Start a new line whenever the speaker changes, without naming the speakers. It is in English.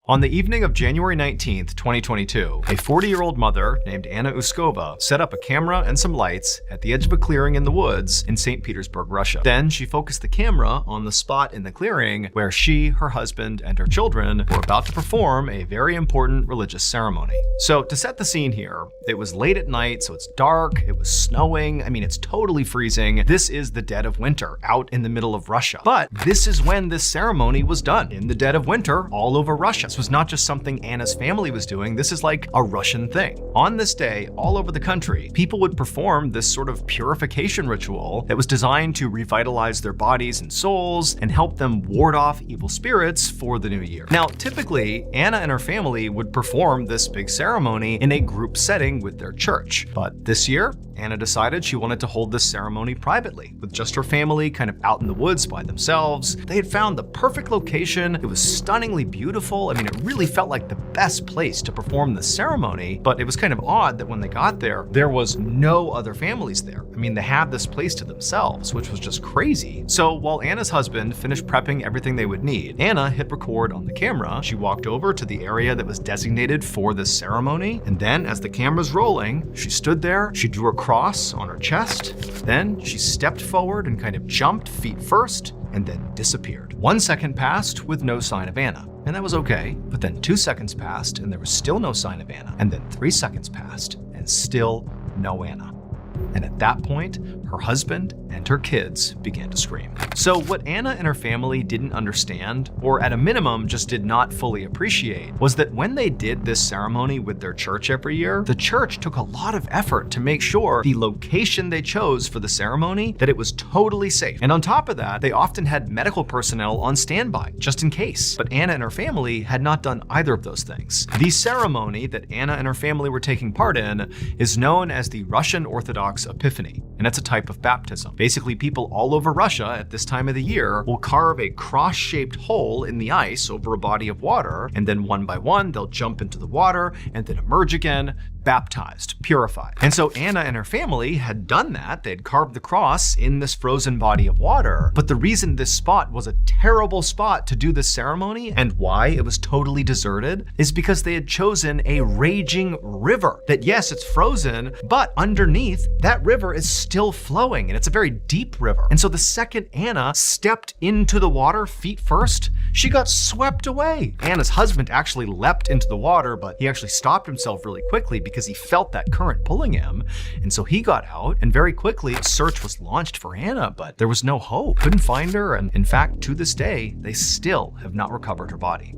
On the evening of January 19th, 2022, a 40-year-old mother named Anna Uskova set up a camera and some lights at the edge of a clearing in the woods in St. Petersburg, Russia. Then she focused the camera on the spot in the clearing where she, her husband, and her children were about to perform a very important religious ceremony. So to set the scene here, it was late at night, so it's dark, it was snowing, it's totally freezing. This is the dead of winter, out in the middle of Russia. But this is when this ceremony was done, in the dead of winter, all over Russia. This was not just something Anna's family was doing, this is like a Russian thing. On this day, all over the country, people would perform this sort of purification ritual that was designed to revitalize their bodies and souls and help them ward off evil spirits for the new year. Now, typically, Anna and her family would perform this big ceremony in a group setting with their church. But this year, Anna decided she wanted to hold this ceremony privately, with just her family kind of out in the woods by themselves. They had found the perfect location. It was stunningly beautiful. It really felt like the best place to perform the ceremony, but it was kind of odd that when they got there, there was no other families there. They had this place to themselves, which was just crazy. So while Anna's husband finished prepping everything they would need, Anna hit record on the camera. She walked over to the area that was designated for this ceremony, and then as the camera's rolling, she stood there, she drew a cross on her chest, then she stepped forward and kind of jumped feet first, and then disappeared. 1 second passed with no sign of Anna. And that was okay, but then 2 seconds passed and there was still no sign of Anna. And then 3 seconds passed and still no Anna. And at that point, her husband and her kids began to scream. So what Anna and her family didn't understand, or at a minimum just did not fully appreciate, was that when they did this ceremony with their church every year, the church took a lot of effort to make sure the location they chose for the ceremony, that it was totally safe. And on top of that, they often had medical personnel on standby, just in case. But Anna and her family had not done either of those things. The ceremony that Anna and her family were taking part in is known as the Russian Orthodox Epiphany, and it's a type of baptism. Basically, people all over Russia at this time of the year will carve a cross-shaped hole in the ice over a body of water, and then one by one, they'll jump into the water and then emerge again, baptized, purified. And so Anna and her family had done that. They had carved the cross in this frozen body of water. But the reason this spot was a terrible spot to do this ceremony and why it was totally deserted is because they had chosen a raging river that, yes, it's frozen, but underneath that river is still flowing, and it's a very deep river. And so the second Anna stepped into the water feet first, she got swept away. Anna's husband actually leapt into the water, but he actually stopped himself really quickly because he felt that current pulling him. And so he got out, and very quickly a search was launched for Anna, but there was no hope. Couldn't find her, and in fact, to this day, they still have not recovered her body.